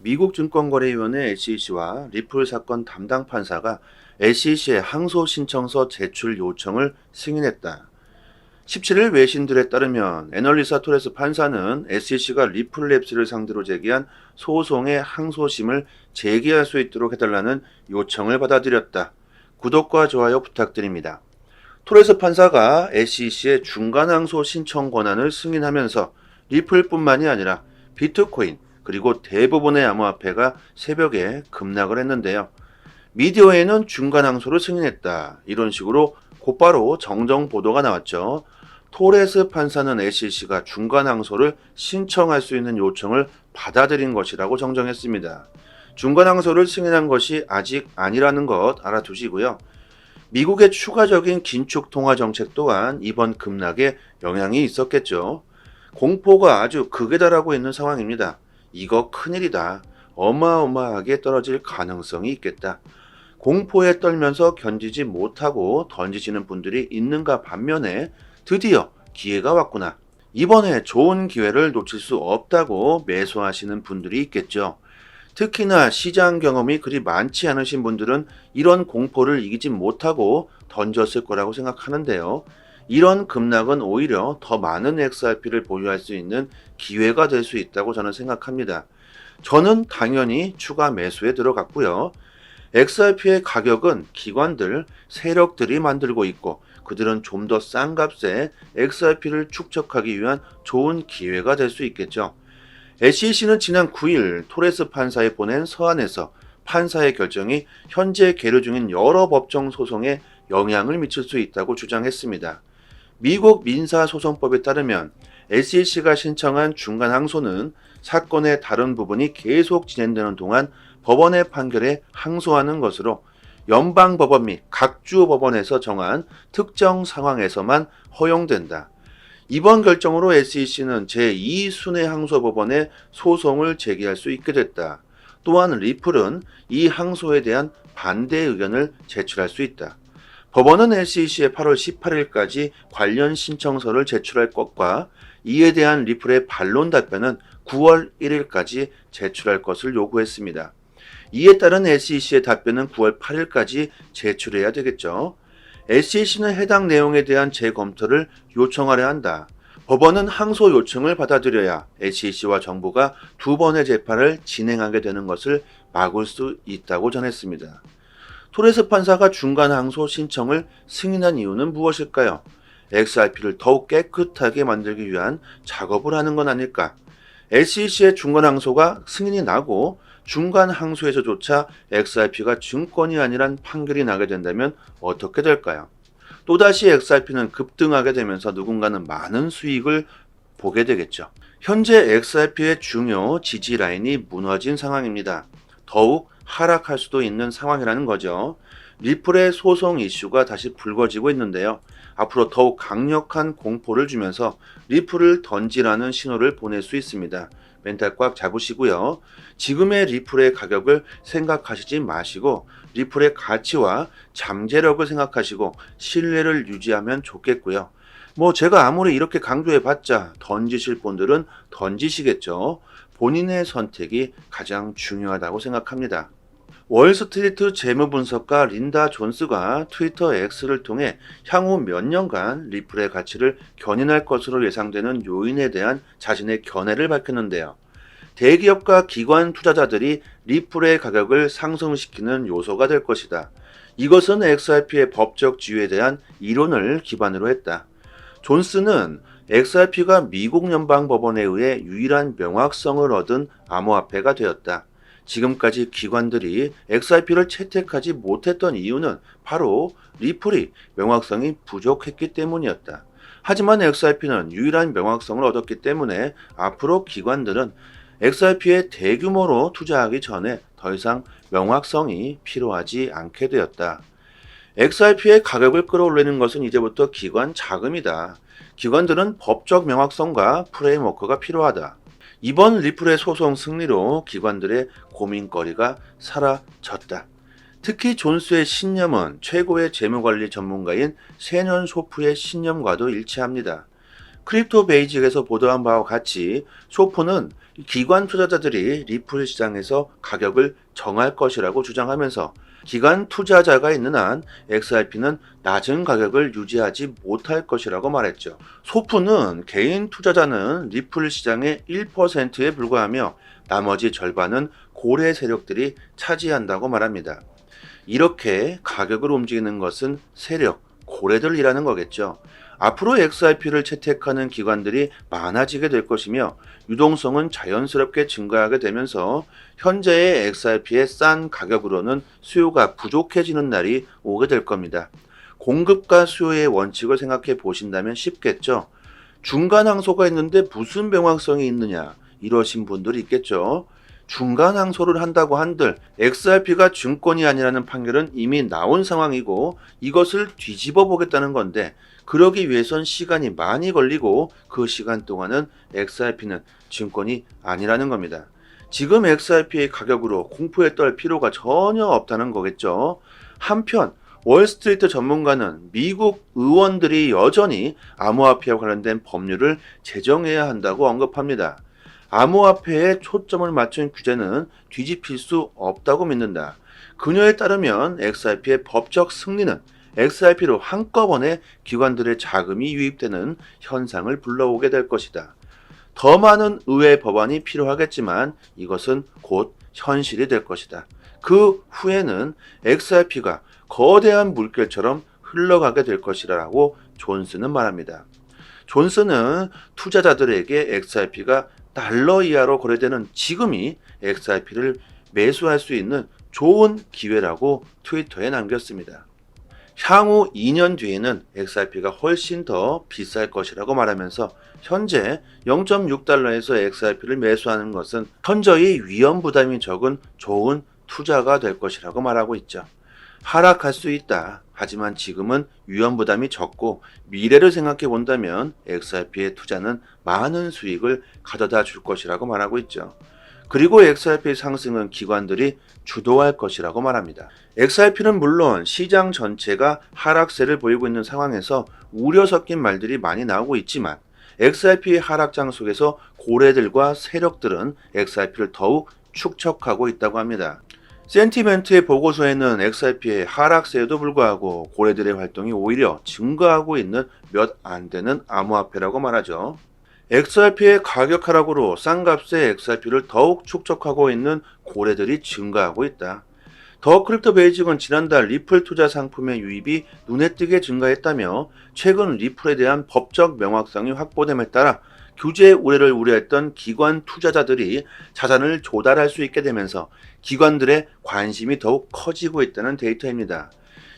미국 증권거래위원회 SEC와 리플 사건 담당 판사가 SEC의 항소 신청서 제출 요청을 승인했다. 17일 외신들에 따르면 애널리사 토레스 판사는 SEC가 리플랩스를 상대로 제기한 소송의 항소심을 제기할 수 있도록 해달라는 요청을 받아들였다. 구독과 좋아요 부탁드립니다. 토레스 판사가 SEC의 중간 항소 신청 권한을 승인하면서 리플뿐만이 아니라 비트코인 그리고 대부분의 암호화폐가 새벽에 급락을 했는데요. 미디어에는 중간 항소를 승인했다. 이런 식으로 곧바로 정정 보도가 나왔죠. 토레스 판사는 SEC가 중간 항소를 신청할 수 있는 요청을 받아들인 것이라고 정정했습니다. 중간 항소를 승인한 것이 아직 아니라는 것 알아두시고요. 미국의 추가적인 긴축 통화 정책 또한 이번 급락에 영향이 있었겠죠. 공포가 아주 극에 달하고 있는 상황입니다. 이거 큰일이다. 어마어마하게 떨어질 가능성이 있겠다. 공포에 떨면서 견디지 못하고 던지시는 분들이 있는가 반면에 드디어 기회가 왔구나. 이번에 좋은 기회를 놓칠 수 없다고 매수하시는 분들이 있겠죠. 특히나 시장 경험이 그리 많지 않으신 분들은 이런 공포를 이기지 못하고 던졌을 거라고 생각하는데요. 이런 급락은 오히려 더 많은 XRP를 보유할 수 있는 기회가 될 수 있다고 저는 생각합니다. 저는 당연히 추가 매수에 들어갔고요. XRP의 가격은 기관들, 세력들이 만들고 있고 그들은 좀 더 싼 값에 XRP를 축적하기 위한 좋은 기회가 될 수 있겠죠. SEC는 지난 9일 토레스 판사에 보낸 서한에서 판사의 결정이 현재 계류 중인 여러 법정 소송에 영향을 미칠 수 있다고 주장했습니다. 미국 민사소송법에 따르면 SEC가 신청한 중간 항소는 사건의 다른 부분이 계속 진행되는 동안 법원의 판결에 항소하는 것으로 연방법원 및 각주 법원에서 정한 특정 상황에서만 허용된다. 이번 결정으로 SEC는 제2순회 항소법원에 소송을 제기할 수 있게 됐다. 또한 리플은 이 항소에 대한 반대 의견을 제출할 수 있다. 법원은 SEC에 8월 18일까지 관련 신청서를 제출할 것과 이에 대한 리플의 반론 답변은 9월 1일까지 제출할 것을 요구했습니다. 이에 따른 SEC의 답변은 9월 8일까지 제출해야 되겠죠. SEC는 해당 내용에 대한 재검토를 요청하려 한다. 법원은 항소 요청을 받아들여야 SEC와 정부가 두 번의 재판을 진행하게 되는 것을 막을 수 있다고 전했습니다. 토레스 판사가 중간 항소 신청을 승인한 이유는 무엇일까요? XRP를 더욱 깨끗하게 만들기 위한 작업을 하는 건 아닐까? SEC의 중간 항소가 승인이 나고 중간 항소에서조차 XRP가 증권이 아니란 판결이 나게 된다면 어떻게 될까요? 또다시 XRP는 급등하게 되면서 누군가는 많은 수익을 보게 되겠죠. 현재 XRP의 중요 지지 라인이 무너진 상황입니다. 더욱 하락할 수도 있는 상황이라는 거죠. 리플의 소송 이슈가 다시 불거지고 있는데요. 앞으로 더욱 강력한 공포를 주면서 리플을 던지라는 신호를 보낼 수 있습니다. 멘탈 꽉 잡으시고요. 지금의 리플의 가격을 생각하시지 마시고 리플의 가치와 잠재력을 생각하시고 신뢰를 유지하면 좋겠고요. 제가 아무리 이렇게 강조해봤자 던지실 분들은 던지시겠죠. 본인의 선택이 가장 중요하다고 생각합니다. 월스트리트 재무분석가 린다 존스가 트위터 X를 통해 향후 몇 년간 리플의 가치를 견인할 것으로 예상되는 요인에 대한 자신의 견해를 밝혔는데요. 대기업과 기관 투자자들이 리플의 가격을 상승시키는 요소가 될 것이다. 이것은 XRP의 법적 지위에 대한 이론을 기반으로 했다. 존스는 XRP가 미국 연방법원에 의해 유일한 명확성을 얻은 암호화폐가 되었다. 지금까지 기관들이 XRP를 채택하지 못했던 이유는 바로 리플이 명확성이 부족했기 때문이었다. 하지만 XRP는 유일한 명확성을 얻었기 때문에 앞으로 기관들은 XRP에 대규모로 투자하기 전에 더 이상 명확성이 필요하지 않게 되었다. XRP의 가격을 끌어올리는 것은 이제부터 기관 자금이다. 기관들은 법적 명확성과 프레임워크가 필요하다. 이번 리플의 소송 승리로 기관들의 고민거리가 사라졌다. 특히 존스의 신념은 최고의 재무관리 전문가인 세년 소프의 신념과도 일치합니다. 크립토 베이직에서 보도한 바와 같이 소프는 기관 투자자들이 리플 시장에서 가격을 정할 것이라고 주장하면서 기관 투자자가 있는 한 XRP는 낮은 가격을 유지하지 못할 것이라고 말했죠. 소프는 개인 투자자는 리플 시장의 1%에 불과하며 나머지 절반은 고래 세력들이 차지한다고 말합니다. 이렇게 가격을 움직이는 것은 세력, 고래들이라는 거겠죠. 앞으로 XRP를 채택하는 기관들이 많아지게 될 것이며 유동성은 자연스럽게 증가하게 되면서 현재의 XRP의 싼 가격으로는 수요가 부족해지는 날이 오게 될 겁니다. 공급과 수요의 원칙을 생각해 보신다면 쉽겠죠. 중간 항소가 있는데 무슨 명확성이 있느냐 이러신 분들이 있겠죠. 중간 항소를 한다고 한들 XRP가 증권이 아니라는 판결은 이미 나온 상황이고 이것을 뒤집어 보겠다는 건데 그러기 위해선 시간이 많이 걸리고 그 시간 동안은 XRP는 증권이 아니라는 겁니다. 지금 XRP의 가격으로 공포에 떨 필요가 전혀 없다는 거겠죠. 한편 월스트리트 전문가는 미국 의원들이 여전히 암호화폐와 관련된 법률을 제정해야 한다고 언급합니다. 암호화폐에 초점을 맞춘 규제는 뒤집힐 수 없다고 믿는다. 그녀에 따르면 XRP의 법적 승리는 XRP로 한꺼번에 기관들의 자금이 유입되는 현상을 불러오게 될 것이다. 더 많은 의회 법안이 필요하겠지만 이것은 곧 현실이 될 것이다. 그 후에는 XRP가 거대한 물결처럼 흘러가게 될 것이라고 존슨은 말합니다. 존슨은 투자자들에게 XRP가 달러 이하로 거래되는 지금이 XRP를 매수할 수 있는 좋은 기회라고 트위터에 남겼습니다. 향후 2년 뒤에는 XRP가 훨씬 더 비쌀 것이라고 말하면서 현재 0.6달러에서 XRP를 매수하는 것은 현저히 위험 부담이 적은 좋은 투자가 될 것이라고 말하고 있죠. 하락할 수 있다. 하지만 지금은 위험 부담이 적고 미래를 생각해 본다면 XRP의 투자는 많은 수익을 가져다 줄 것이라고 말하고 있죠. 그리고 XRP 상승은 기관들이 주도할 것이라고 말합니다. XRP는 물론 시장 전체가 하락세를 보이고 있는 상황에서 우려 섞인 말들이 많이 나오고 있지만 XRP의 하락장 속에서 고래들과 세력들은 XRP를 더욱 축적하고 있다고 합니다. 센티멘트의 보고서에는 XRP의 하락세에도 불구하고 고래들의 활동이 오히려 증가하고 있는 몇 안 되는 암호화폐라고 말하죠. XRP의 가격 하락으로 싼 값의 XRP를 더욱 축적하고 있는 고래들이 증가하고 있다. 더 크립토 베이직은 지난달 리플 투자 상품의 유입이 눈에 띄게 증가했다며 최근 리플에 대한 법적 명확성이 확보됨에 따라 규제 우려를 우려했던 기관 투자자들이 자산을 조달할 수 있게 되면서 기관들의 관심이 더욱 커지고 있다는 데이터입니다.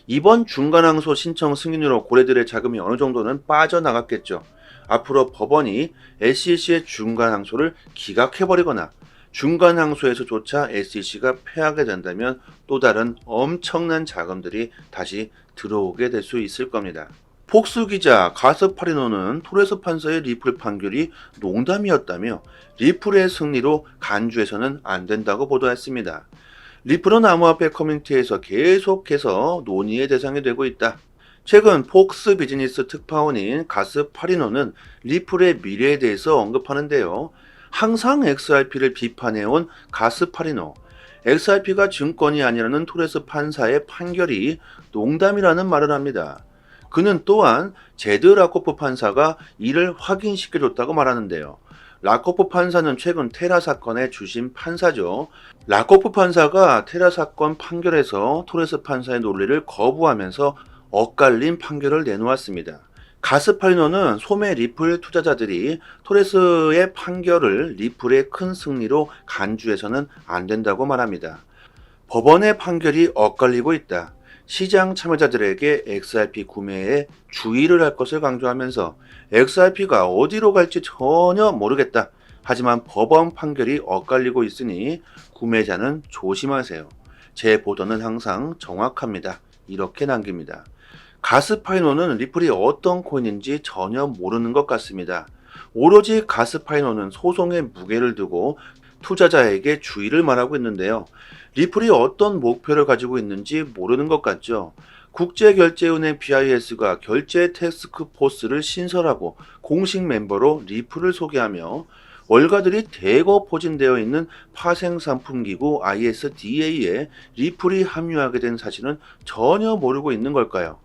이번 중간항소 신청 승인으로 고래들의 자금이 어느 정도는 빠져나갔겠죠. 앞으로 법원이 SEC의 중간항소를 기각해버리거나 중간항소에서조차 SEC가 패하게 된다면 또 다른 엄청난 자금들이 다시 들어오게 될 수 있을 겁니다. 폭스 기자 가스파리노는 토레스 판사의 리플 판결이 농담이었다며 리플의 승리로 간주해서는 안 된다고 보도했습니다. 리플은 암호화폐 커뮤니티에서 계속해서 논의의 대상이 되고 있다. 최근 폭스 비즈니스 특파원인 가스파리노는 리플의 미래에 대해서 언급하는데요. 항상 XRP를 비판해온 가스파리노, XRP가 증권이 아니라는 토레스 판사의 판결이 농담이라는 말을 합니다. 그는 또한 제드 라코프 판사가 이를 확인시켜줬다고 말하는데요. 라코프 판사는 최근 테라 사건의 주심 판사죠. 라코프 판사가 테라 사건 판결에서 토레스 판사의 논리를 거부하면서 엇갈린 판결을 내놓았습니다. 가스파리노는 소매 리플 투자자들이 토레스의 판결을 리플의 큰 승리로 간주해서는 안 된다고 말합니다. 법원의 판결이 엇갈리고 있다. 시장 참여자들에게 XRP 구매에 주의를 할 것을 강조하면서 XRP가 어디로 갈지 전혀 모르겠다. 하지만 법원 판결이 엇갈리고 있으니 구매자는 조심하세요. 제 보도는 항상 정확합니다. 이렇게 남깁니다. 가스파이노는 리플이 어떤 코인인지 전혀 모르는 것 같습니다. 오로지 가스파이노는 소송의 무게를 두고 투자자에게 주의를 말하고 있는데요. 리플이 어떤 목표를 가지고 있는지 모르는 것 같죠. 국제결제은행 BIS가 결제 태스크포스를 신설하고 공식 멤버로 리플을 소개하며 월가들이 대거 포진되어 있는 파생상품기구 ISDA에 리플이 합류하게 된 사실은 전혀 모르고 있는 걸까요?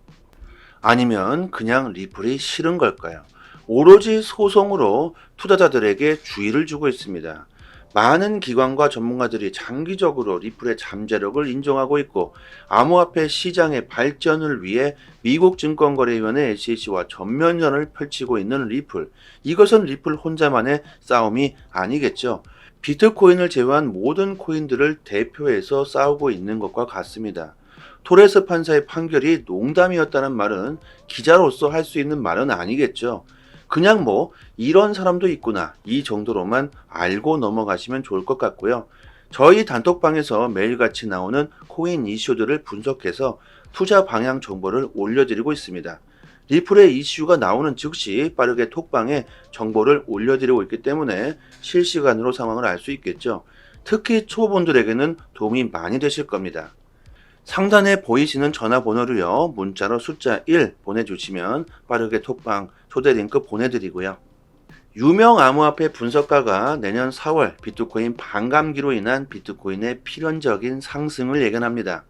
아니면 그냥 리플이 싫은 걸까요? 오로지 소송으로 투자자들에게 주의를 주고 있습니다. 많은 기관과 전문가들이 장기적으로 리플의 잠재력을 인정하고 있고, 암호화폐 시장의 발전을 위해 미국 증권거래위원회 SEC와 전면전을 펼치고 있는 리플. 이것은 리플 혼자만의 싸움이 아니겠죠. 비트코인을 제외한 모든 코인들을 대표해서 싸우고 있는 것과 같습니다. 토레스 판사의 판결이 농담이었다는 말은 기자로서 할 수 있는 말은 아니겠죠. 그냥 뭐 이런 사람도 있구나 이 정도로만 알고 넘어가시면 좋을 것 같고요. 저희 단톡방에서 매일같이 나오는 코인 이슈들을 분석해서 투자 방향 정보를 올려드리고 있습니다. 리플의 이슈가 나오는 즉시 빠르게 톡방에 정보를 올려드리고 있기 때문에 실시간으로 상황을 알 수 있겠죠. 특히 초보분들에게는 도움이 많이 되실 겁니다. 상단에 보이시는 전화번호로요, 문자로 숫자 1 보내주시면 빠르게 톡방 초대 링크 보내드리고요. 유명 암호화폐 분석가가 내년 4월 비트코인 반감기로 인한 비트코인의 필연적인 상승을 예견합니다.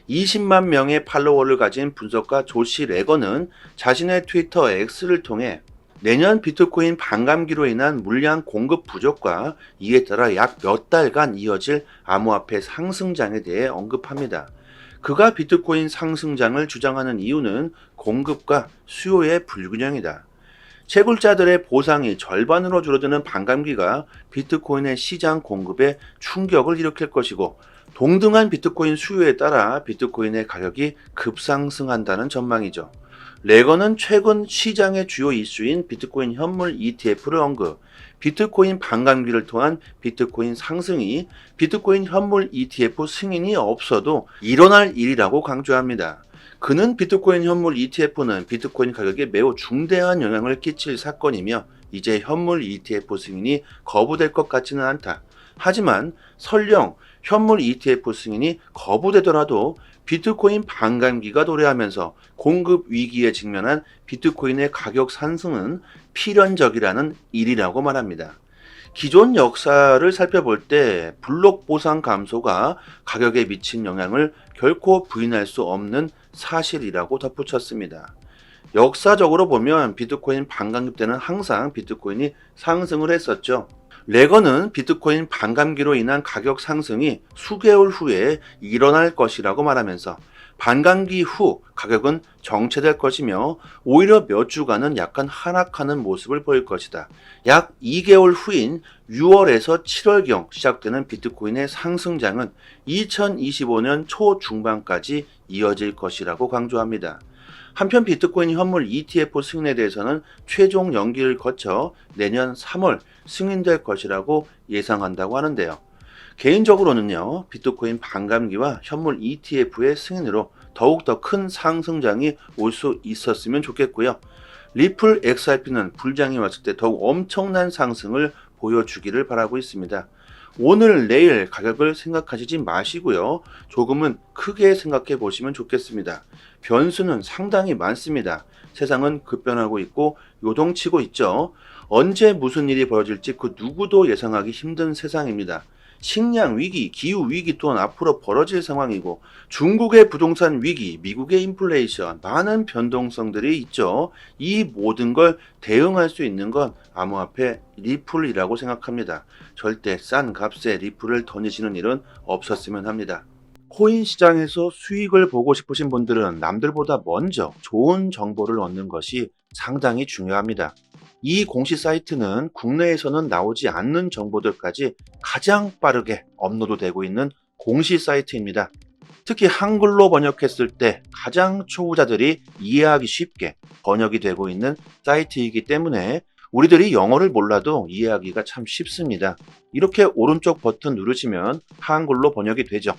20만 명의 팔로워를 가진 분석가 조시 레거는 자신의 트위터 X를 통해 내년 비트코인 반감기로 인한 물량 공급 부족과 이에 따라 약 몇 달간 이어질 암호화폐 상승장에 대해 언급합니다. 그가 비트코인 상승장을 주장하는 이유는 공급과 수요의 불균형이다. 채굴자들의 보상이 절반으로 줄어드는 반감기가 비트코인의 시장 공급에 충격을 일으킬 것이고, 동등한 비트코인 수요에 따라 비트코인의 가격이 급상승한다는 전망이죠. 레거는 최근 시장의 주요 이슈인 비트코인 현물 ETF를 언급, 비트코인 반감기를 통한 비트코인 상승이 비트코인 현물 ETF 승인이 없어도 일어날 일이라고 강조합니다. 그는 비트코인 현물 ETF는 비트코인 가격에 매우 중대한 영향을 끼칠 사건이며 이제 현물 ETF 승인이 거부될 것 같지는 않다. 하지만 설령 현물 ETF 승인이 거부되더라도 비트코인 반감기가 도래하면서 공급 위기에 직면한 비트코인의 가격 상승은 필연적이라는 일이라고 말합니다. 기존 역사를 살펴볼 때 블록 보상 감소가 가격에 미친 영향을 결코 부인할 수 없는 사실이라고 덧붙였습니다. 역사적으로 보면 비트코인 반감기 때는 항상 비트코인이 상승을 했었죠. 레거는 비트코인 반감기로 인한 가격 상승이 수개월 후에 일어날 것이라고 말하면서 반감기 후 가격은 정체될 것이며 오히려 몇 주간은 약간 하락하는 모습을 보일 것이다. 약 2개월 후인 6월에서 7월경 시작되는 비트코인의 상승장은 2025년 초중반까지 이어질 것이라고 강조합니다. 한편 비트코인 현물 ETF 승인에 대해서는 최종 연기를 거쳐 내년 3월 승인될 것이라고 예상한다고 하는데요. 개인적으로는요, 비트코인 반감기와 현물 ETF의 승인으로 더욱더 큰 상승장이 올 수 있었으면 좋겠고요. 리플 XRP는 불장이 왔을 때 더욱 엄청난 상승을 보여주기를 바라고 있습니다. 오늘 내일 가격을 생각하시지 마시고요. 조금은 크게 생각해 보시면 좋겠습니다. 변수는 상당히 많습니다. 세상은 급변하고 있고 요동치고 있죠. 언제 무슨 일이 벌어질지 그 누구도 예상하기 힘든 세상입니다. 식량 위기, 기후 위기 또한 앞으로 벌어질 상황이고, 중국의 부동산 위기, 미국의 인플레이션, 많은 변동성들이 있죠. 이 모든 걸 대응할 수 있는 건 암호화폐 리플이라고 생각합니다. 절대 싼 값에 리플을 던지시는 일은 없었으면 합니다. 코인 시장에서 수익을 보고 싶으신 분들은 남들보다 먼저 좋은 정보를 얻는 것이 상당히 중요합니다. 이 공시 사이트는 국내에서는 나오지 않는 정보들까지 가장 빠르게 업로드되고 있는 공시 사이트입니다. 특히 한글로 번역했을 때 가장 초보자들이 이해하기 쉽게 번역이 되고 있는 사이트이기 때문에 우리들이 영어를 몰라도 이해하기가 참 쉽습니다. 이렇게 오른쪽 버튼 누르시면 한글로 번역이 되죠.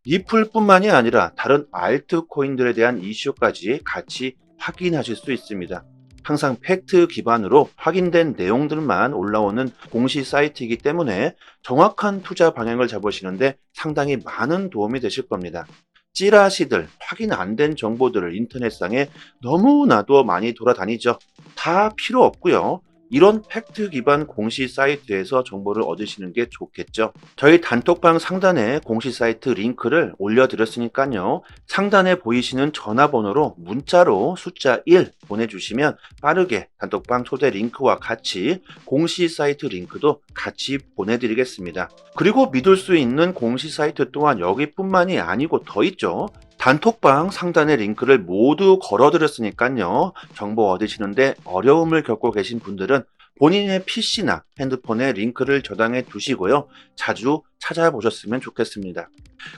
리플뿐만이 아니라 다른 알트코인들에 대한 이슈까지 같이 확인하실 수 있습니다. 항상 팩트 기반으로 확인된 내용들만 올라오는 공시 사이트이기 때문에 정확한 투자 방향을 잡으시는데 상당히 많은 도움이 되실 겁니다. 찌라시들, 확인 안 된 정보들을 인터넷상에 너무나도 많이 돌아다니죠. 다 필요 없고요. 이런 팩트 기반 공시 사이트에서 정보를 얻으시는 게 좋겠죠. 저희 단톡방 상단에 공시 사이트 링크를 올려드렸으니까요. 상단에 보이시는 전화번호로 문자로 숫자 1 보내주시면 빠르게 단톡방 초대 링크와 같이 공시 사이트 링크도 같이 보내드리겠습니다. 그리고 믿을 수 있는 공시 사이트 또한 여기뿐만이 아니고 더 있죠. 단톡방 상단에 링크를 모두 걸어드렸으니까요. 정보 얻으시는데 어려움을 겪고 계신 분들은 본인의 PC나 핸드폰에 링크를 저장해 두시고요. 자주 찾아보셨으면 좋겠습니다.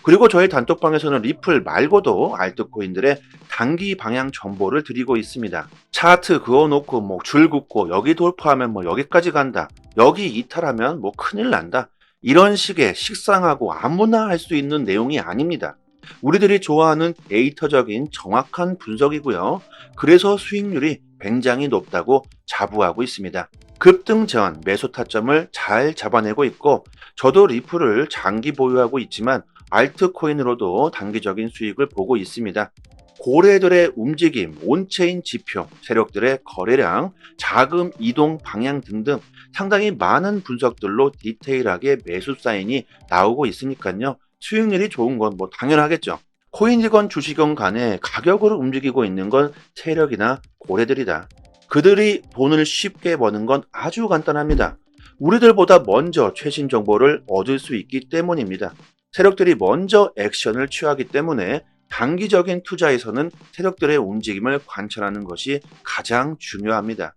그리고 저희 단톡방에서는 리플 말고도 알트코인들의 단기 방향 정보를 드리고 있습니다. 차트 그어놓고 줄 긋고 여기 돌파하면 여기까지 간다. 여기 이탈하면 큰일 난다. 이런 식의 식상하고 아무나 할 수 있는 내용이 아닙니다. 우리들이 좋아하는 데이터적인 정확한 분석이고요. 그래서 수익률이 굉장히 높다고 자부하고 있습니다. 급등 전 매수 타점을 잘 잡아내고 있고 저도 리플을 장기 보유하고 있지만 알트코인으로도 단기적인 수익을 보고 있습니다. 고래들의 움직임, 온체인 지표, 세력들의 거래량, 자금 이동 방향 등등 상당히 많은 분석들로 디테일하게 매수 사인이 나오고 있으니까요. 수익률이 좋은 건 당연하겠죠. 코인이건 주식이건 간에 가격으로 움직이고 있는 건 세력이나 고래들이다. 그들이 돈을 쉽게 버는 건 아주 간단합니다. 우리들보다 먼저 최신 정보를 얻을 수 있기 때문입니다. 세력들이 먼저 액션을 취하기 때문에 단기적인 투자에서는 세력들의 움직임을 관찰하는 것이 가장 중요합니다.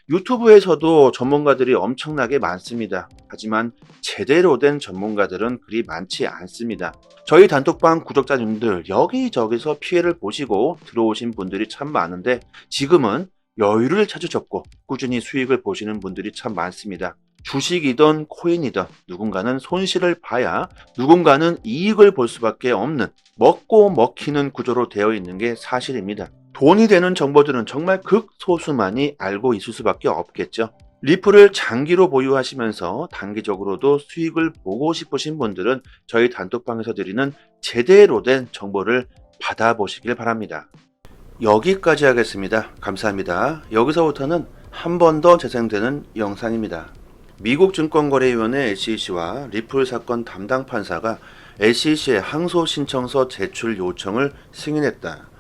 유튜브에서도 전문가들이 엄청나게 많습니다. 하지만 제대로 된 전문가들은 그리 많지 않습니다. 저희 단톡방 구독자님들 여기저기서 피해를 보시고 들어오신 분들이 참 많은데 지금은 여유를 찾으셨고 꾸준히 수익을 보시는 분들이 참 많습니다. 주식이든 코인이든 누군가는 손실을 봐야 누군가는 이익을 볼 수밖에 없는 먹고 먹히는 구조로 되어 있는 게 사실입니다. 돈이 되는 정보들은 정말 극소수만이 알고 있을 수밖에 없겠죠. 리플을 장기로 보유하시면서 단기적으로도 수익을 보고 싶으신 분들은 저희 단톡방에서 드리는 제대로 된 정보를 받아보시길 바랍니다. 여기까지 하겠습니다. 감사합니다. 여기서부터는 한 번 더 재생되는 영상입니다. 미국 증권거래위원회 SEC와 리플 사건 담당 판사가 SEC의 항소 신청서 제출 요청을 승인했다.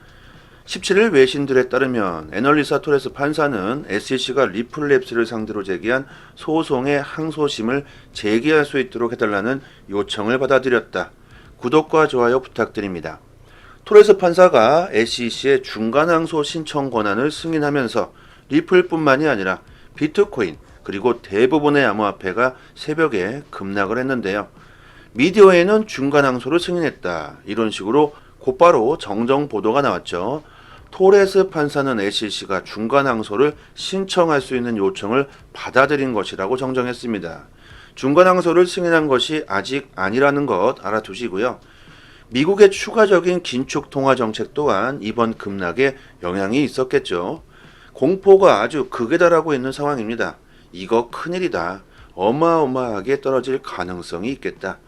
17일 외신들에 따르면 애널리사 토레스 판사는 SEC가 리플랩스를 상대로 제기한 소송의 항소심을 제기할 수 있도록 해달라는 요청을 받아들였다. 구독과 좋아요 부탁드립니다. 토레스 판사가 SEC의 중간 항소 신청 권한을 승인하면서 리플뿐만이 아니라 비트코인 그리고 대부분의 암호화폐가 새벽에 급락을 했는데요. 미디어에는 중간 항소를 승인했다. 이런 식으로 곧바로 정정 보도가 나왔죠. 토레스 판사는 SEC가 중간 항소를 신청할 수 있는 요청을 받아들인 것이라고 정정했습니다. 중간 항소를 승인한 것이 아직 아니라는 것 알아두시고요. 미국의 추가적인 긴축 통화 정책 또한 이번 급락에 영향이 있었겠죠. 공포가 아주 극에 달하고 있는 상황입니다. 이거 큰일이다. 어마어마하게 떨어질 가능성이 있겠다.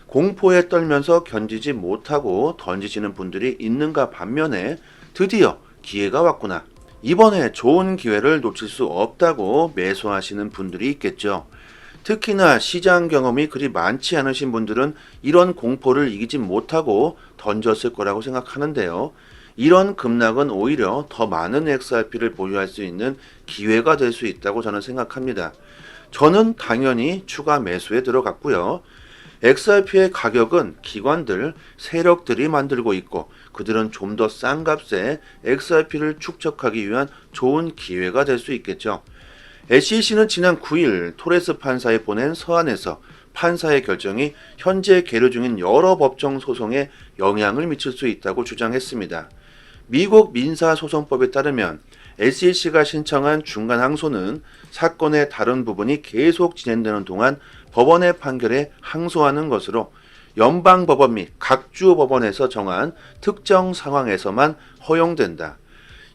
공포에 떨면서 견디지 못하고 던지시는 분들이 있는가 반면에 드디어 기회가 왔구나. 이번에 좋은 기회를 놓칠 수 없다고 매수하시는 분들이 있겠죠. 특히나 시장 경험이 그리 많지 않으신 분들은 이런 공포를 이기지 못하고 던졌을 거라고 생각하는데요. 이런 급락은 오히려 더 많은 XRP를 보유할 수 있는 기회가 될 수 있다고 저는 생각합니다. 저는 당연히 추가 매수에 들어갔고요. XRP의 가격은 기관들, 세력들이 만들고 있고 그들은 좀 더 싼 값에 XRP를 축적하기 위한 좋은 기회가 될 수 있겠죠. SEC는 지난 9일 토레스 판사에 보낸 서한에서 판사의 결정이 현재 계류 중인 여러 법정 소송에 영향을 미칠 수 있다고 주장했습니다. 미국 민사소송법에 따르면 SEC가 신청한 중간 항소는 사건의 다른 부분이 계속 진행되는 동안 법원의 판결에 항소하는 것으로 연방법원 및 각주 법원에서 정한 특정 상황에서만 허용된다.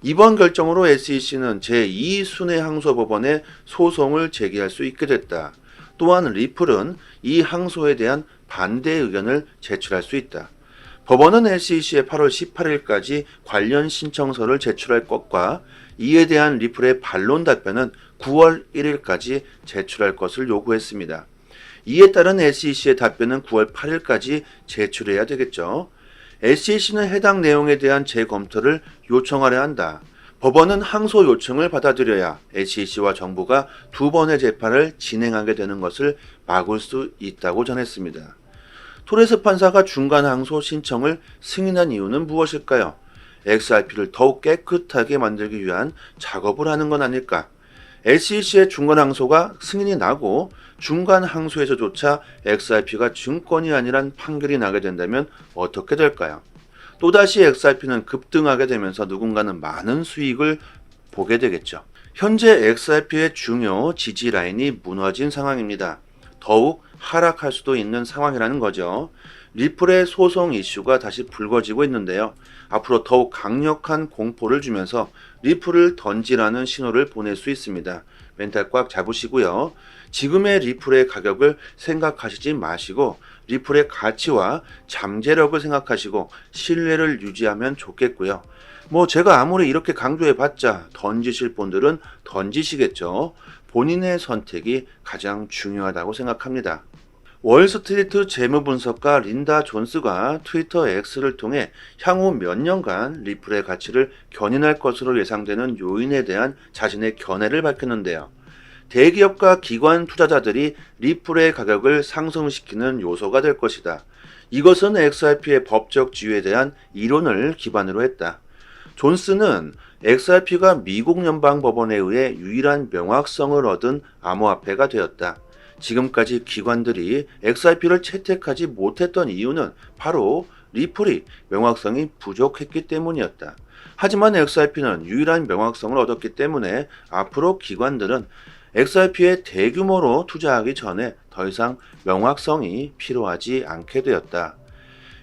이번 결정으로 SEC는 제2순회 항소법원에 소송을 제기할 수 있게 됐다. 또한 리플은 이 항소에 대한 반대 의견을 제출할 수 있다. 법원은 SEC에 8월 18일까지 관련 신청서를 제출할 것과 이에 대한 리플의 반론 답변은 9월 1일까지 제출할 것을 요구했습니다. 이에 따른 SEC의 답변은 9월 8일까지 제출해야 되겠죠. SEC는 해당 내용에 대한 재검토를 요청하려 한다. 법원은 항소 요청을 받아들여야 SEC와 정부가 두 번의 재판을 진행하게 되는 것을 막을 수 있다고 전했습니다. 토레스 판사가 중간 항소 신청을 승인한 이유는 무엇일까요? XRP를 더욱 깨끗하게 만들기 위한 작업을 하는 건 아닐까? SEC의 중간 항소가 승인이 나고 중간 항소에서조차 XRP가 증권이 아니란 판결이 나게 된다면 어떻게 될까요? 또다시 XRP는 급등하게 되면서 누군가는 많은 수익을 보게 되겠죠. 현재 XRP의 중요 지지 라인이 무너진 상황입니다. 더욱 하락할 수도 있는 상황이라는 거죠. 리플의 소송 이슈가 다시 불거지고 있는데요. 앞으로 더욱 강력한 공포를 주면서 리플을 던지라는 신호를 보낼 수 있습니다. 멘탈 꽉 잡으시고요. 지금의 리플의 가격을 생각하시지 마시고 리플의 가치와 잠재력을 생각하시고 신뢰를 유지하면 좋겠고요. 제가 아무리 이렇게 강조해봤자 던지실 분들은 던지시겠죠. 본인의 선택이 가장 중요하다고 생각합니다. 월스트리트 재무분석가 린다 존스가 트위터 X를 통해 향후 몇 년간 리플의 가치를 견인할 것으로 예상되는 요인에 대한 자신의 견해를 밝혔는데요. 대기업과 기관 투자자들이 리플의 가격을 상승시키는 요소가 될 것이다. 이것은 XRP의 법적 지위에 대한 이론을 기반으로 했다. 존스는 XRP가 미국 연방법원에 의해 유일한 명확성을 얻은 암호화폐가 되었다. 지금까지 기관들이 XRP를 채택하지 못했던 이유는 바로 리플이 명확성이 부족했기 때문이었다. 하지만 XRP는 유일한 명확성을 얻었기 때문에 앞으로 기관들은 XRP에 대규모로 투자하기 전에 더 이상 명확성이 필요하지 않게 되었다.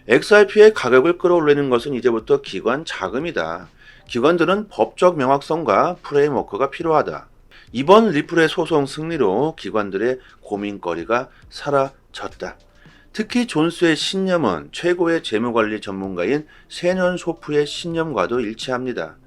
XRP의 가격을 끌어올리는 것은 이제부터 기관 자금이다. 기관들은 법적 명확성과 프레임워크가 필요하다. 이번 리플의 소송 승리로 기관들의 고민거리가 사라졌다. 특히 존스의 신념은 최고의 재무관리 전문가인 세년 소프의 신념과도 일치합니다.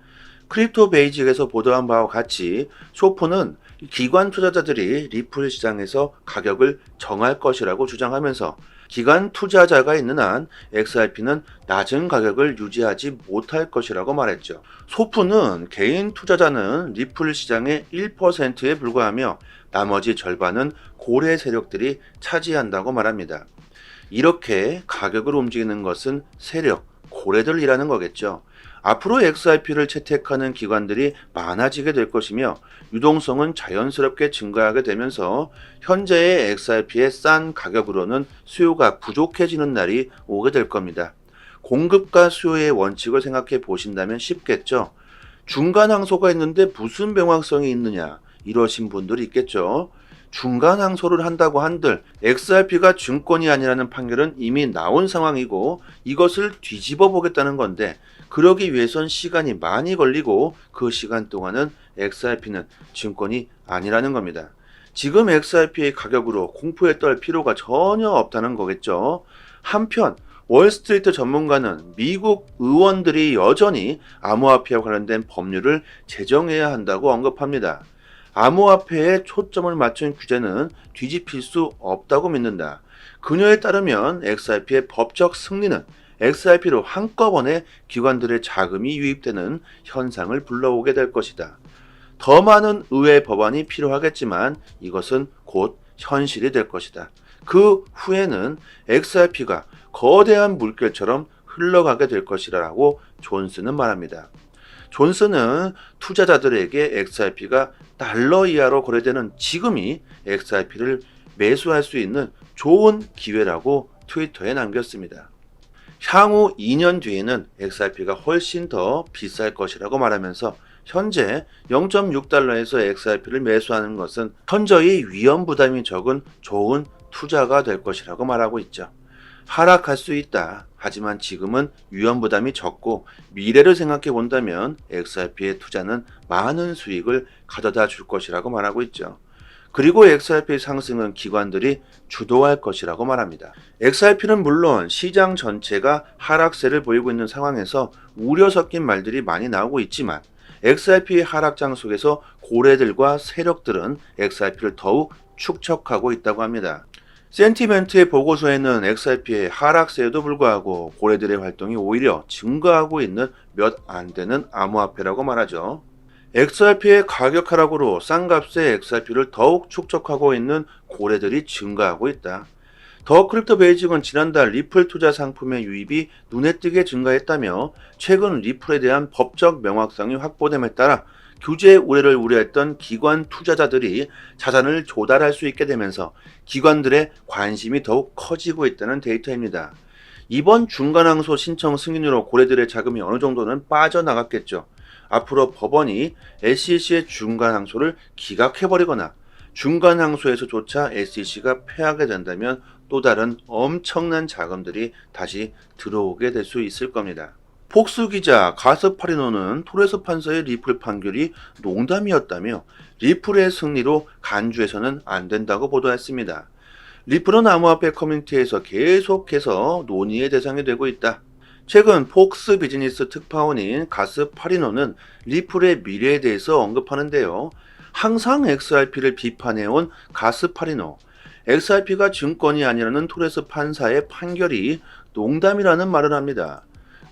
크립토 베이직에서 보도한 바와 같이 소프는 기관 투자자들이 리플 시장에서 가격을 정할 것이라고 주장하면서 기관 투자자가 있는 한 XRP는 낮은 가격을 유지하지 못할 것이라고 말했죠. 소프는 개인 투자자는 리플 시장의 1%에 불과하며 나머지 절반은 고래 세력들이 차지한다고 말합니다. 이렇게 가격을 움직이는 것은 세력, 고래들이라는 거겠죠. 앞으로 XRP를 채택하는 기관들이 많아지게 될 것이며 유동성은 자연스럽게 증가하게 되면서 현재의 XRP의 싼 가격으로는 수요가 부족해지는 날이 오게 될 겁니다. 공급과 수요의 원칙을 생각해 보신다면 쉽겠죠. 중간 항소가 있는데 무슨 명확성이 있느냐 이러신 분들이 있겠죠. 중간 항소를 한다고 한들 XRP가 증권이 아니라는 판결은 이미 나온 상황이고 이것을 뒤집어 보겠다는 건데 그러기 위해선 시간이 많이 걸리고 그 시간 동안은 XRP는 증권이 아니라는 겁니다. 지금 XRP의 가격으로 공포에 떨 필요가 전혀 없다는 거겠죠. 한편 월스트리트 전문가는 미국 의원들이 여전히 암호화폐와 관련된 법률을 제정해야 한다고 언급합니다. 암호화폐에 초점을 맞춘 규제는 뒤집힐 수 없다고 믿는다. 그녀에 따르면 XRP의 법적 승리는 XRP로 한꺼번에 기관들의 자금이 유입되는 현상을 불러오게 될 것이다. 더 많은 의회 법안이 필요하겠지만 이것은 곧 현실이 될 것이다. 그 후에는 XRP가 거대한 물결처럼 흘러가게 될 것이라고 존스는 말합니다. 존스는 투자자들에게 XRP가 달러 이하로 거래되는 지금이 XRP를 매수할 수 있는 좋은 기회라고 트위터에 남겼습니다. 향후 2년 뒤에는 XRP가 훨씬 더 비쌀 것이라고 말하면서 현재 0.6달러에서 XRP를 매수하는 것은 현저히 위험 부담이 적은 좋은 투자가 될 것이라고 말하고 있죠. 하락할 수 있다. 하지만 지금은 위험 부담이 적고 미래를 생각해 본다면 XRP의 투자는 많은 수익을 가져다 줄 것이라고 말하고 있죠. 그리고 XRP 상승은 기관들이 주도할 것이라고 말합니다. XRP는 물론 시장 전체가 하락세를 보이고 있는 상황에서 우려 섞인 말들이 많이 나오고 있지만 XRP의 하락장 속에서 고래들과 세력들은 XRP를 더욱 축적하고 있다고 합니다. 센티멘트의 보고서에는 XRP의 하락세에도 불구하고 고래들의 활동이 오히려 증가하고 있는 몇 안 되는 암호화폐라고 말하죠. XRP의 가격 하락으로 싼 값의 XRP를 더욱 축적하고 있는 고래들이 증가하고 있다. 더 크립토 베이직은 지난달 리플 투자 상품의 유입이 눈에 띄게 증가했다며 최근 리플에 대한 법적 명확성이 확보됨에 따라 규제 우려를 우려했던 기관 투자자들이 자산을 조달할 수 있게 되면서 기관들의 관심이 더욱 커지고 있다는 데이터입니다. 이번 중간항소 신청 승인으로 고래들의 자금이 어느 정도는 빠져나갔겠죠. 앞으로 법원이 SEC의 중간항소를 기각해버리거나 중간항소에서조차 SEC가 패하게 된다면 또 다른 엄청난 자금들이 다시 들어오게 될 수 있을 겁니다. 폭스 기자 가스파리노는 토레스 판사의 리플 판결이 농담이었다며 리플의 승리로 간주해서는 안 된다고 보도했습니다. 리플은 암호화폐 커뮤니티에서 계속해서 논의의 대상이 되고 있다. 최근 폭스 비즈니스 특파원인 가스파리노는 리플의 미래에 대해서 언급하는데요. 항상 XRP를 비판해온 가스파리노, XRP가 증권이 아니라는 토레스 판사의 판결이 농담이라는 말을 합니다.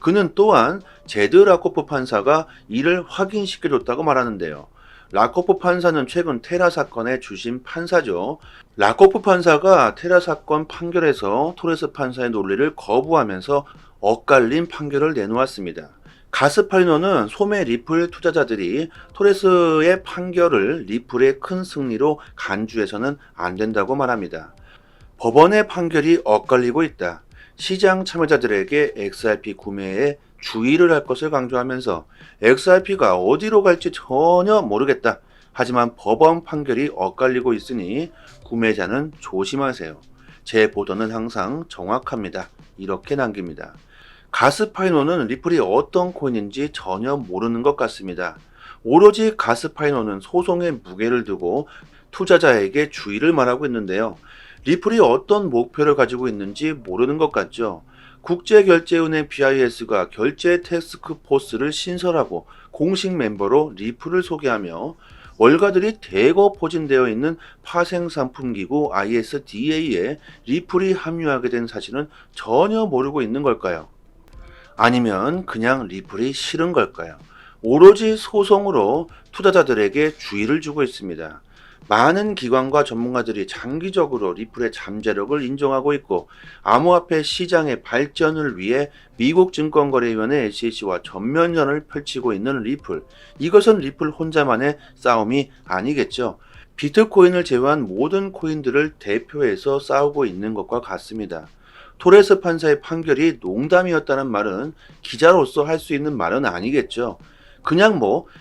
그는 또한 제드 라코프 판사가 이를 확인시켜줬다고 말하는데요. 라코프 판사는 최근 테라 사건의 주심 판사죠. 라코프 판사가 테라 사건 판결에서 토레스 판사의 논리를 거부하면서 엇갈린 판결을 내놓았습니다. 가스파리노는 소매 리플 투자자들이 토레스의 판결을 리플의 큰 승리로 간주해서는 안 된다고 말합니다. 법원의 판결이 엇갈리고 있다. 시장 참여자들에게 XRP 구매에 주의를 할 것을 강조하면서 XRP가 어디로 갈지 전혀 모르겠다. 하지만 법원 판결이 엇갈리고 있으니 구매자는 조심하세요. 제 보도는 항상 정확합니다. 이렇게 남깁니다. 가스파이노는 리플이 어떤 코인인지 전혀 모르는 것 같습니다. 오로지 가스파이노는 소송의 무게를 두고 투자자에게 주의를 말하고 있는데요. 리플이 어떤 목표를 가지고 있는지 모르는 것 같죠. 국제결제은행 BIS가 결제 태스크포스를 신설하고 공식 멤버로 리플을 소개하며 월가들이 대거 포진되어 있는 파생상품기구 ISDA에 리플이 합류하게 된 사실은 전혀 모르고 있는 걸까요? 아니면 그냥 리플이 싫은 걸까요? 오로지 소송으로 투자자들에게 주의를 주고 있습니다. 많은 기관과 전문가들이 장기적으로 리플의 잠재력을 인정하고 있고 암호화폐 시장의 발전을 위해 미국 증권거래위원회 SEC와 전면전을 펼치고 있는 리플. 이것은 리플 혼자만의 싸움이 아니겠죠. 비트코인을 제외한 모든 코인들을 대표해서 싸우고 있는 것과 같습니다. 토레스 판사의 판결이 농담이었다는 말은 기자로서 할 수 있는 말은 아니겠죠. 그냥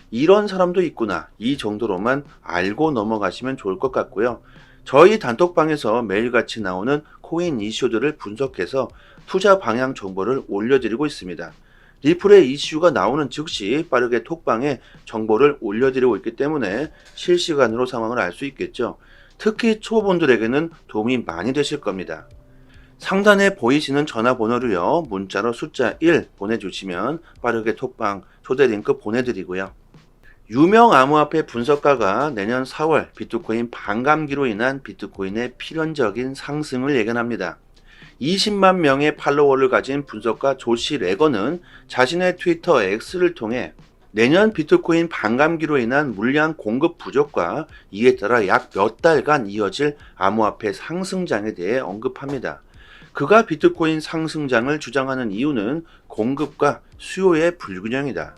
이런 사람도 있구나 이 정도로만 알고 넘어가시면 좋을 것 같고요. 저희 단톡방에서 매일같이 나오는 코인 이슈들을 분석해서 투자 방향 정보를 올려드리고 있습니다. 리플의 이슈가 나오는 즉시 빠르게 톡방에 정보를 올려드리고 있기 때문에 실시간으로 상황을 알 수 있겠죠. 특히 초보분들에게는 도움이 많이 되실 겁니다. 상단에 보이시는 전화번호로요. 문자로 숫자 1 보내주시면 빠르게 톡방 초대 링크 보내드리고요. 유명 암호화폐 분석가가 내년 4월 비트코인 반감기로 인한 비트코인의 필연적인 상승을 예견합니다. 20만 명의 팔로워를 가진 분석가 조시 레거는 자신의 트위터 X를 통해 내년 비트코인 반감기로 인한 물량 공급 부족과 이에 따라 약 몇 달간 이어질 암호화폐 상승장에 대해 언급합니다. 그가 비트코인 상승장을 주장하는 이유는 공급과 수요의 불균형이다.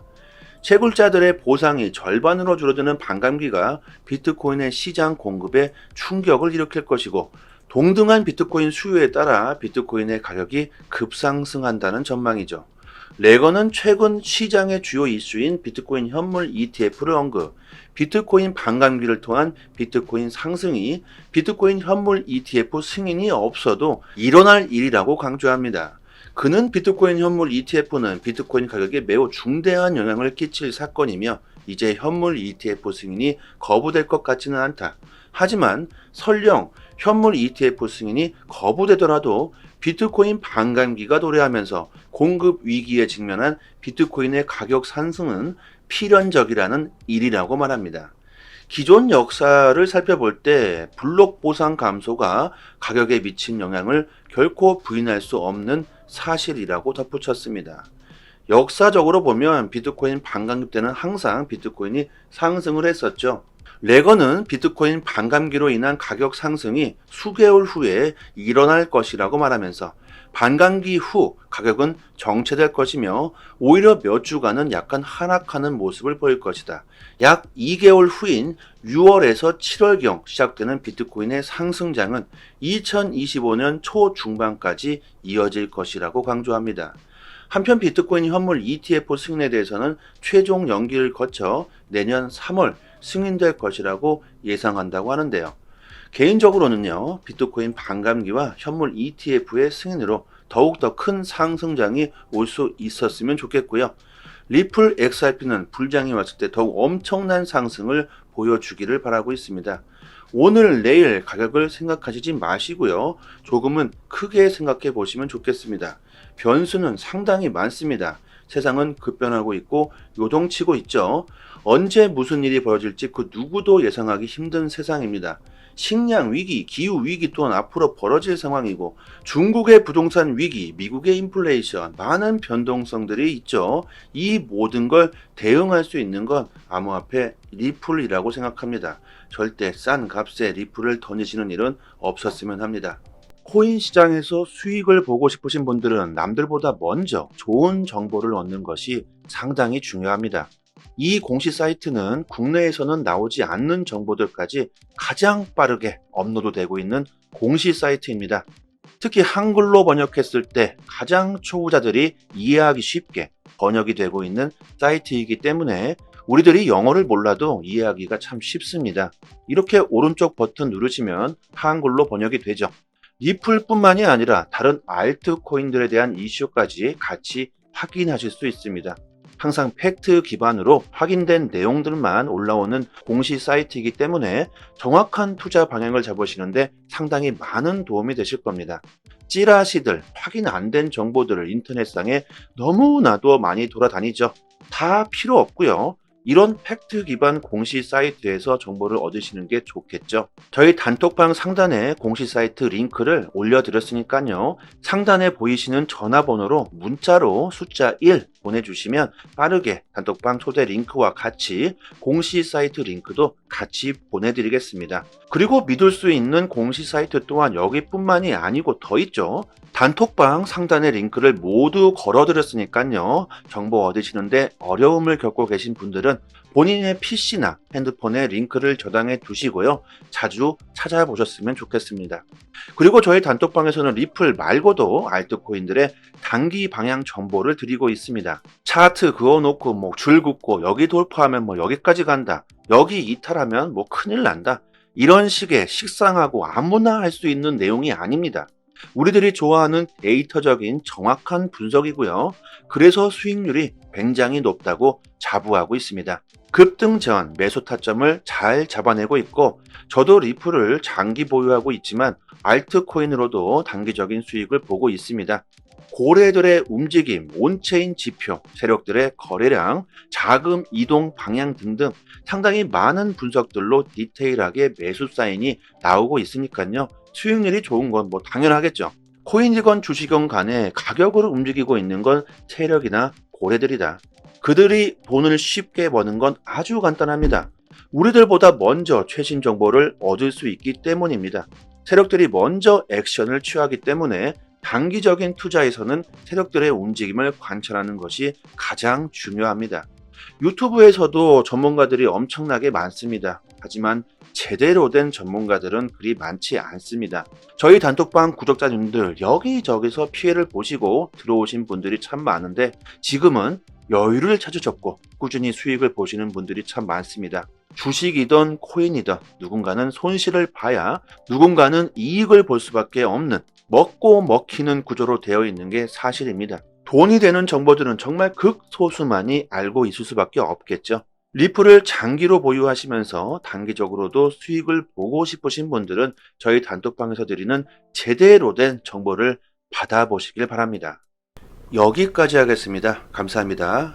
채굴자들의 보상이 절반으로 줄어드는 반감기가 비트코인의 시장 공급에 충격을 일으킬 것이고 동등한 비트코인 수요에 따라 비트코인의 가격이 급상승한다는 전망이죠. 레거는 최근 시장의 주요 이슈인 비트코인 현물 ETF를 언급, 비트코인 반감기를 통한 비트코인 상승이 비트코인 현물 ETF 승인이 없어도 일어날 일이라고 강조합니다. 그는 비트코인 현물 ETF는 비트코인 가격에 매우 중대한 영향을 끼칠 사건이며 이제 현물 ETF 승인이 거부될 것 같지는 않다. 하지만 설령 현물 ETF 승인이 거부되더라도 비트코인 반감기가 도래하면서 공급 위기에 직면한 비트코인의 가격 상승은 필연적이라는 일이라고 말합니다. 기존 역사를 살펴볼 때 블록 보상 감소가 가격에 미친 영향을 결코 부인할 수 없는 사실이라고 덧붙였습니다. 역사적으로 보면 비트코인 반감기 때는 항상 비트코인이 상승을 했었죠. 레거는 비트코인 반감기로 인한 가격 상승이 수개월 후에 일어날 것이라고 말하면서 반감기 후 가격은 정체될 것이며 오히려 몇 주간은 약간 하락하는 모습을 보일 것이다. 약 2개월 후인 6월에서 7월경 시작되는 비트코인의 상승장은 2025년 초중반까지 이어질 것이라고 강조합니다. 한편 비트코인 현물 ETF 승인에 대해서는 최종 연기를 거쳐 내년 3월 승인될 것이라고 예상한다고 하는데요. 개인적으로는요, 비트코인 반감기와 현물 ETF의 승인으로 더욱더 큰 상승장이 올 수 있었으면 좋겠고요. 리플 XRP는 불장이 왔을 때 더욱 엄청난 상승을 보여주기를 바라고 있습니다. 오늘 내일 가격을 생각하시지 마시고요. 조금은 크게 생각해 보시면 좋겠습니다. 변수는 상당히 많습니다. 세상은 급변하고 있고 요동치고 있죠. 언제 무슨 일이 벌어질지 그 누구도 예상하기 힘든 세상입니다. 식량 위기, 기후 위기 또한 앞으로 벌어질 상황이고 중국의 부동산 위기, 미국의 인플레이션, 많은 변동성들이 있죠. 이 모든 걸 대응할 수 있는 건 암호화폐 리플이라고 생각합니다. 절대 싼 값에 리플을 던지시는 일은 없었으면 합니다. 코인 시장에서 수익을 보고 싶으신 분들은 남들보다 먼저 좋은 정보를 얻는 것이 상당히 중요합니다. 이 공시 사이트는 국내에서는 나오지 않는 정보들까지 가장 빠르게 업로드되고 있는 공시 사이트입니다. 특히 한글로 번역했을 때 가장 초보자들이 이해하기 쉽게 번역이 되고 있는 사이트이기 때문에 우리들이 영어를 몰라도 이해하기가 참 쉽습니다. 이렇게 오른쪽 버튼 누르시면 한글로 번역이 되죠. 리플뿐만이 아니라 다른 알트코인들에 대한 이슈까지 같이 확인하실 수 있습니다. 항상 팩트 기반으로 확인된 내용들만 올라오는 공시 사이트이기 때문에 정확한 투자 방향을 잡으시는데 상당히 많은 도움이 되실 겁니다. 찌라시들, 확인 안 된 정보들을 인터넷상에 너무나도 많이 돌아다니죠. 다 필요 없고요. 이런 팩트 기반 공시 사이트에서 정보를 얻으시는 게 좋겠죠. 저희 단톡방 상단에 공시 사이트 링크를 올려드렸으니까요. 상단에 보이시는 전화번호로 문자로 숫자 1 보내주시면 빠르게 단톡방 초대 링크와 같이 공시 사이트 링크도 같이 보내드리겠습니다. 그리고 믿을 수 있는 공시 사이트 또한 여기뿐만이 아니고 더 있죠. 단톡방 상단의 링크를 모두 걸어드렸으니까요. 정보 얻으시는데 어려움을 겪고 계신 분들은 본인의 PC나 핸드폰에 링크를 저장해 두시고요. 자주 찾아보셨으면 좋겠습니다. 그리고 저희 단톡방에서는 리플 말고도 알트코인들의 단기 방향 정보를 드리고 있습니다. 차트 그어놓고 줄 긋고 여기 돌파하면 여기까지 간다. 여기 이탈하면 큰일 난다. 이런 식의 식상하고 아무나 할 수 있는 내용이 아닙니다. 우리들이 좋아하는 데이터적인 정확한 분석이고요. 그래서 수익률이 굉장히 높다고 자부하고 있습니다. 급등 전 매수 타점을 잘 잡아내고 있고 저도 리플을 장기 보유하고 있지만 알트코인으로도 단기적인 수익을 보고 있습니다. 고래들의 움직임, 온체인 지표, 세력들의 거래량, 자금 이동 방향 등등 상당히 많은 분석들로 디테일하게 매수 사인이 나오고 있으니까요. 수익률이 좋은 건 당연하겠죠. 코인이건 주식이건 간에 가격으로 움직이고 있는 건 세력이나 고래들이다. 그들이 돈을 쉽게 버는 건 아주 간단합니다. 우리들보다 먼저 최신 정보를 얻을 수 있기 때문입니다. 세력들이 먼저 액션을 취하기 때문에 단기적인 투자에서는 세력들의 움직임을 관찰하는 것이 가장 중요합니다. 유튜브에서도 전문가들이 엄청나게 많습니다. 하지만 제대로 된 전문가들은 그리 많지 않습니다. 저희 단톡방 구독자님들 여기저기서 피해를 보시고 들어오신 분들이 참 많은데 지금은 여유를 찾으셨고 꾸준히 수익을 보시는 분들이 참 많습니다. 주식이든 코인이든 누군가는 손실을 봐야 누군가는 이익을 볼 수밖에 없는 먹고 먹히는 구조로 되어 있는 게 사실입니다. 돈이 되는 정보들은 정말 극소수만이 알고 있을 수밖에 없겠죠. 리플을 장기로 보유하시면서 단기적으로도 수익을 보고 싶으신 분들은 저희 단톡방에서 드리는 제대로 된 정보를 받아보시길 바랍니다. 여기까지 하겠습니다. 감사합니다.